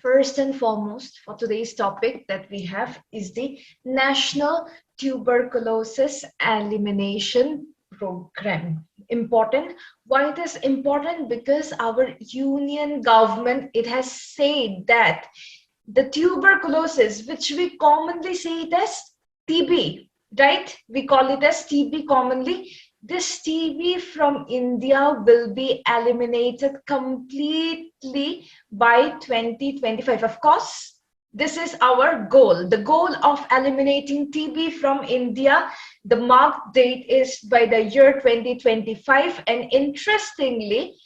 First and foremost, for today's topic that we have is the National Tuberculosis Elimination Program. Important. Why it is important? Because our union government, it has said that the tuberculosis, which we commonly say it as TB, right? We call it as TB commonly. This TB from India will be eliminated completely by 2025. Of course, this is our goal. The goal of eliminating TB from India, the mark date is by the year 2025. And interestingly,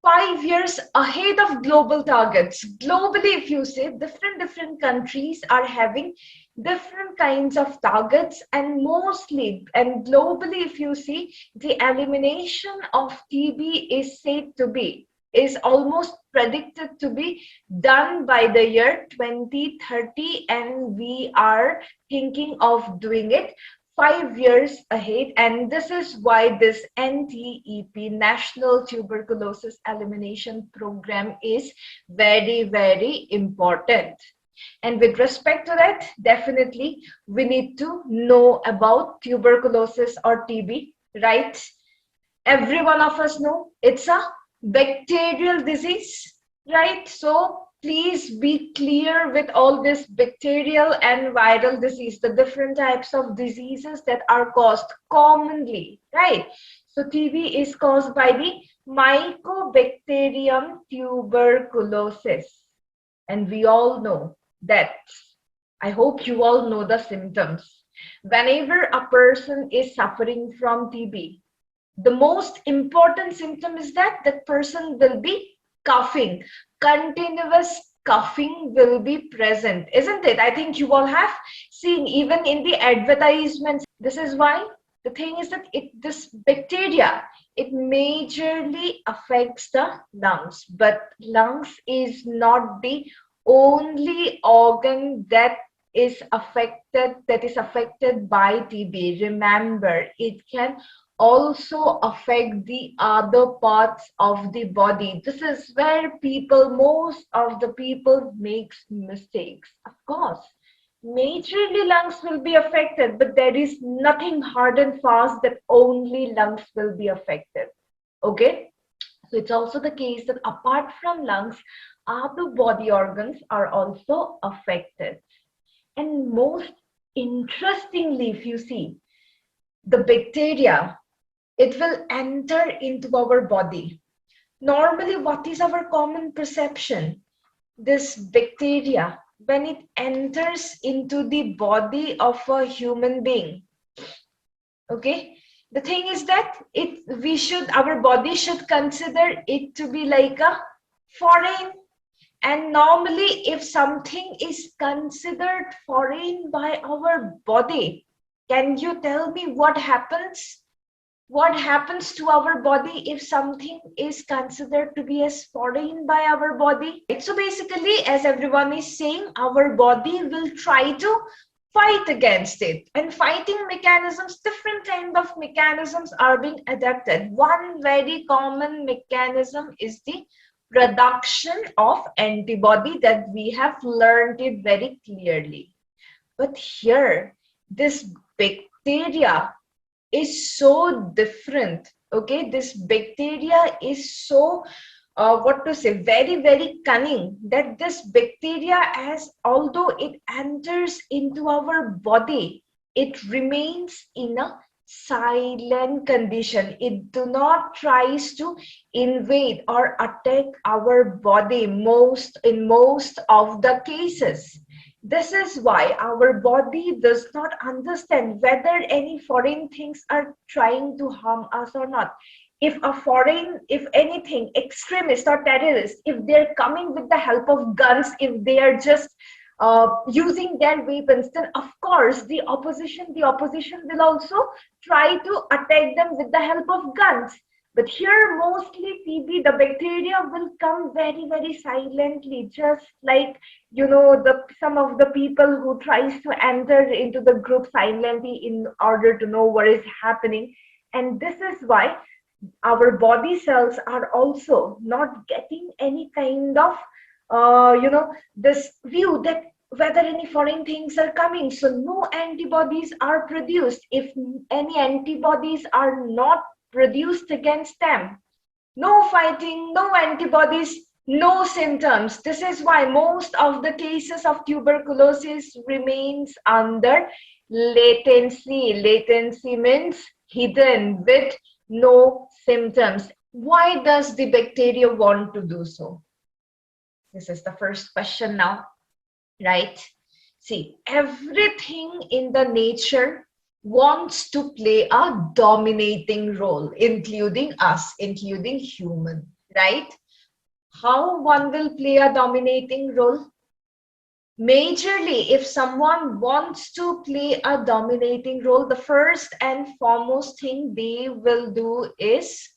5 years ahead of global targets. Globally, if you say, different countries are having different kinds of targets, and mostly and globally, if you see, the elimination of TB is said to be is almost predicted to be done by the year 2030, and we are thinking of doing it 5 years ahead. And this is why this NTEP, National Tuberculosis Elimination Program, is very important. And with respect to that, definitely we need to know about tuberculosis or TB, right? Every one of us know it's a bacterial disease, right? So please be clear with all this bacterial and viral disease, the different types of diseases that are caused commonly, right? So TB is caused by the Mycobacterium tuberculosis. And we all know that. I hope you all know the symptoms. Whenever a person is suffering from TB, the most important symptom is that that person will be coughing. Continuous coughing will be present, isn't it? I think you all have seen even in the advertisements. This is why the thing is that this bacteria, it majorly affects the lungs, but lungs is not the only organ that is affected by TB. Remember, it can also affect the other parts of the body. This is where most of the people makes mistakes. Of course, majorly lungs will be affected, but there is nothing hard and fast that only lungs will be affected. Okay? So it's also the case that apart from lungs, other body organs are also affected. And most interestingly, if you see, the bacteria, it will enter into our body. Normally, what is our common perception? This bacteria, when it enters into the body of a human being, okay, the thing is that our body should consider it to be like a foreign. And normally, if something is considered foreign by our body, can you tell me what happens? What happens to our body if something is considered to be as foreign by our body? So basically, as everyone is saying, our body will try to fight against it. And fighting mechanisms, different kind of mechanisms are being adapted. One very common mechanism is the production of antibody, that we have learned it very clearly. But here, this bacteria is so different. Okay, this bacteria is so very cunning, that this bacteria, as although it enters into our body, it remains in a silent condition. It do not tries to invade or attack our body in most of the cases. This is why our body does not understand whether any foreign things are trying to harm us or not. If anything, extremist or terrorist, if they're coming with the help of guns, if they are just using their weapons, then of course the opposition will also try to attack them with the help of guns. But here, mostly TB, the bacteria will come very silently, just like some of the people who tries to enter into the group silently in order to know what is happening. And this is why our body cells are also not getting any kind of this view that whether any foreign things are coming, so no antibodies are produced. If any antibodies are not produced against them, no fighting, no antibodies, no symptoms. This is why most of the cases of tuberculosis remains under latency. Latency means hidden with no symptoms. Why does the bacteria want to do so? This is the first question now, right? See, everything in the nature wants to play a dominating role, including us, including human, right? How one will play a dominating role? Majorly, if someone wants to play a dominating role, the first and foremost thing they will do is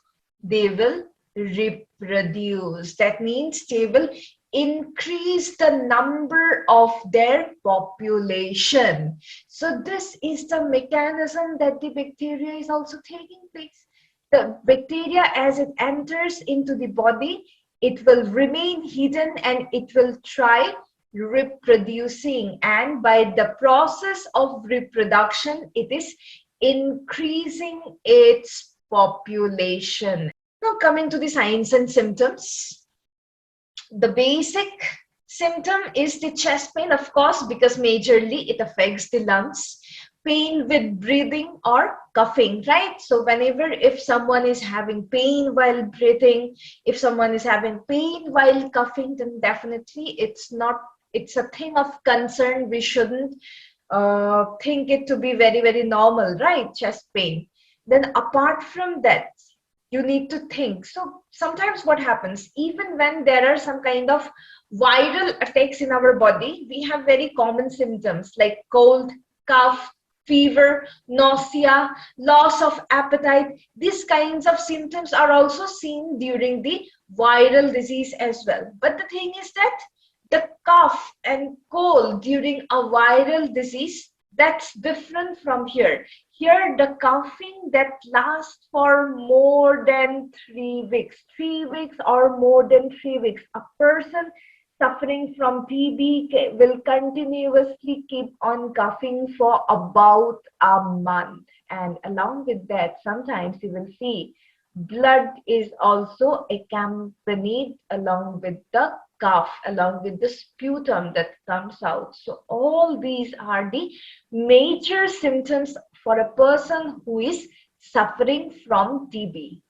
they will reproduce. That means they will increase the number of their population. So this is the mechanism that the bacteria is also taking place. The bacteria, as it enters into the body, it will remain hidden and it will try reproducing, and by the process of reproduction it is increasing its population. Now coming to the signs and symptoms, the basic symptom is the chest pain, of course, because majorly it affects the lungs. Pain with breathing or coughing, right? So whenever if someone is having pain while breathing, if someone is having pain while coughing, then definitely it's a thing of concern. We shouldn't think it to be very, very normal, right? Chest pain. Then apart from that, you need to think. So sometimes what happens, even when there are some kind of viral attacks in our body, we have very common symptoms like cold, cough, fever, nausea, loss of appetite. These kinds of symptoms are also seen during the viral disease as well. But the thing is that the cough and cold during a viral disease, that's different from here. Here, the coughing that lasts for more than 3 weeks, 3 weeks or more than 3 weeks. A person suffering from TB will continuously keep on coughing for about a month. And along with that, sometimes you will see blood is also accompanied along with the cough, along with the sputum that comes out. So all these are the major symptoms for a person who is suffering from TB.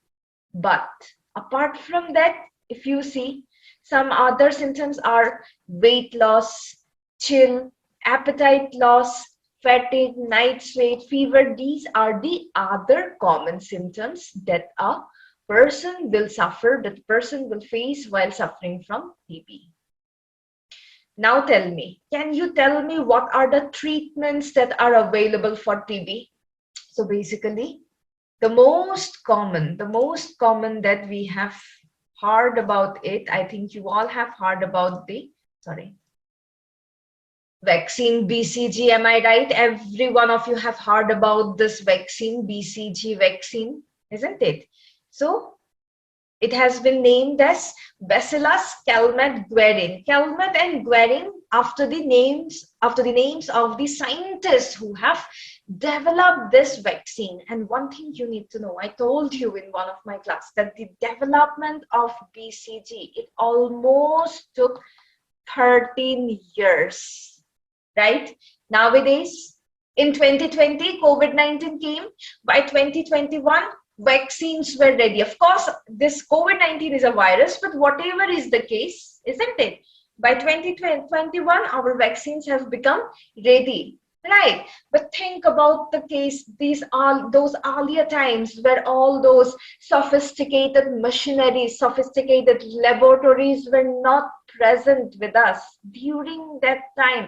But apart from that, if you see, some other symptoms are weight loss, chill, appetite loss, fatigue, night sweat, fever. These are the other common symptoms that a person will suffer, that person will face while suffering from TB. Now tell me, can you tell me what are the treatments that are available for TB? So basically, the most common that we have heard about it, I think you all have heard about the, vaccine BCG, am I right? Every one of you have heard about this vaccine, BCG vaccine, isn't it? So it has been named as Bacillus calmette-guerin. Calmette and Guerin after the names of the scientists who have developed this vaccine. And one thing you need to know, I told you in one of my class that the development of BCG, it almost took 13 years, right? Nowadays, in 2020, COVID-19 came. By 2021, vaccines were ready. Of course, this COVID-19 is a virus, but whatever is the case, isn't it? By 2021, our vaccines have become ready, right? But think about the case, these are those earlier times where all those sophisticated machineries, sophisticated laboratories were not present with us. During that time,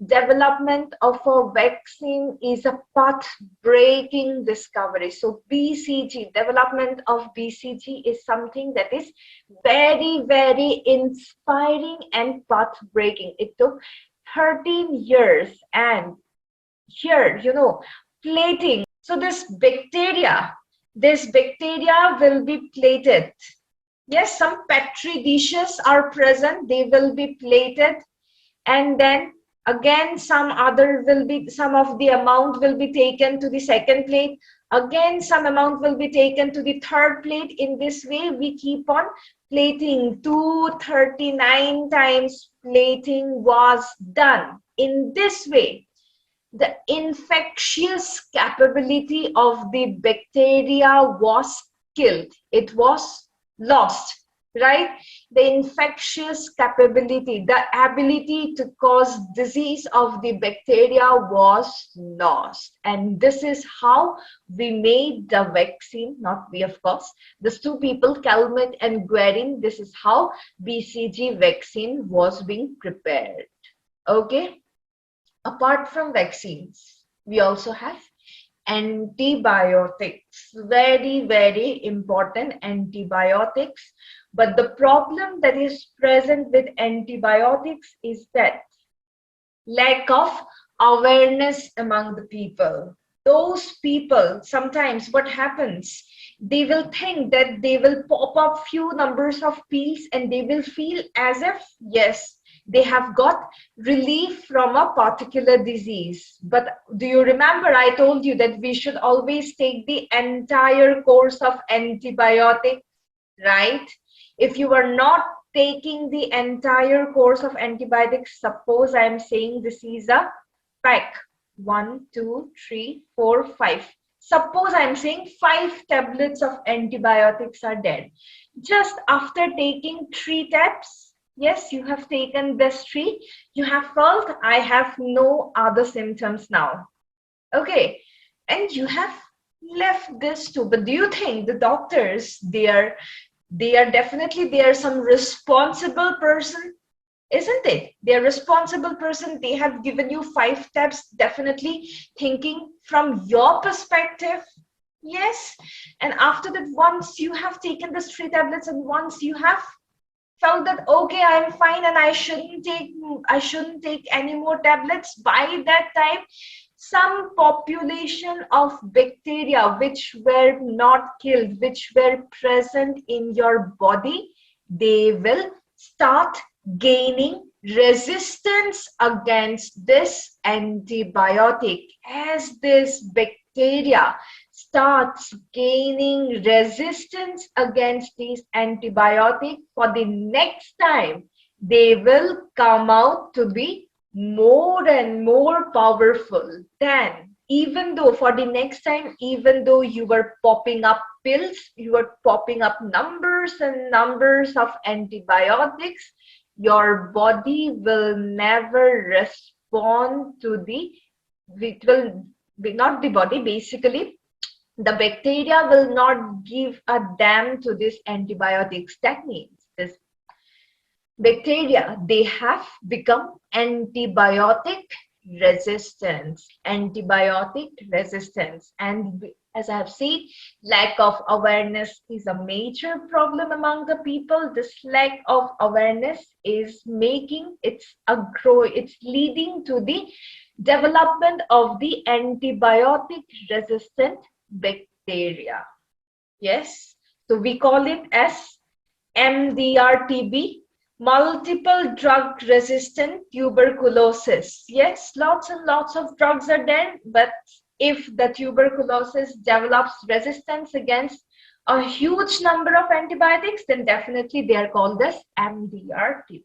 development of a vaccine is a path-breaking discovery. So BCG, development of BCG is something that is very, very inspiring and path-breaking. It took 13 years, and here, plating. So this bacteria will be plated. Yes, some petri dishes are present. They will be plated, and then again some of the amount will be taken to the second plate. Again, some amount will be taken to the third plate. In this way, we keep on plating. 239 times plating was done. In this way, the infectious capability of the bacteria was killed. It was lost, right? The infectious capability, the ability to cause disease of the bacteria was lost. And this is how we made the vaccine, not we, of course. These two people, Calmette and Guerin, this is how BCG vaccine was being prepared. Okay. Apart from vaccines, we also have antibiotics. Very, very important, antibiotics. But the problem that is present with antibiotics is that lack of awareness among the people. Those people, sometimes what happens, they will think that they will pop up few numbers of pills and they will feel as if, yes, they have got relief from a particular disease. But do you remember I told you that we should always take the entire course of antibiotic, right? If you are not taking the entire course of antibiotics, suppose I am saying this is a pack, 1, 2, 3, 4, 5. Suppose I am saying 5 tablets of antibiotics are dead. Just after taking 3 tabs, yes, you have taken this 3, you have felt I have no other symptoms now. Okay, and you have left this too. But do you think the doctors, they are definitely, they are some responsible person, isn't it? They're responsible person. They have given you 5 tabs, definitely thinking from your perspective. Yes. And after that, once you have taken these 3 tablets and once you have felt that, okay, I'm fine and I shouldn't take any more tablets, by that time some population of bacteria which were not killed, which were present in your body, they will start gaining resistance against this antibiotic. As this bacteria starts gaining resistance against these antibiotics, for the next time they will come out to be more and more powerful. Then, even though for the next time, even though you were popping up pills, you were popping up numbers and numbers of antibiotics, your body will never respond to the, it will be not the body, basically the bacteria will not give a damn to this antibiotics. That means this bacteria, they have become antibiotic resistance. And as I have said, lack of awareness is a major problem among the people. This lack of awareness is making it's leading to the development of the antibiotic resistant bacteria. Yes, so we call it as MDR-TB, multiple drug resistant tuberculosis. Yes, lots and lots of drugs are there, but if the tuberculosis develops resistance against a huge number of antibiotics, then definitely they are called as MDR-TB.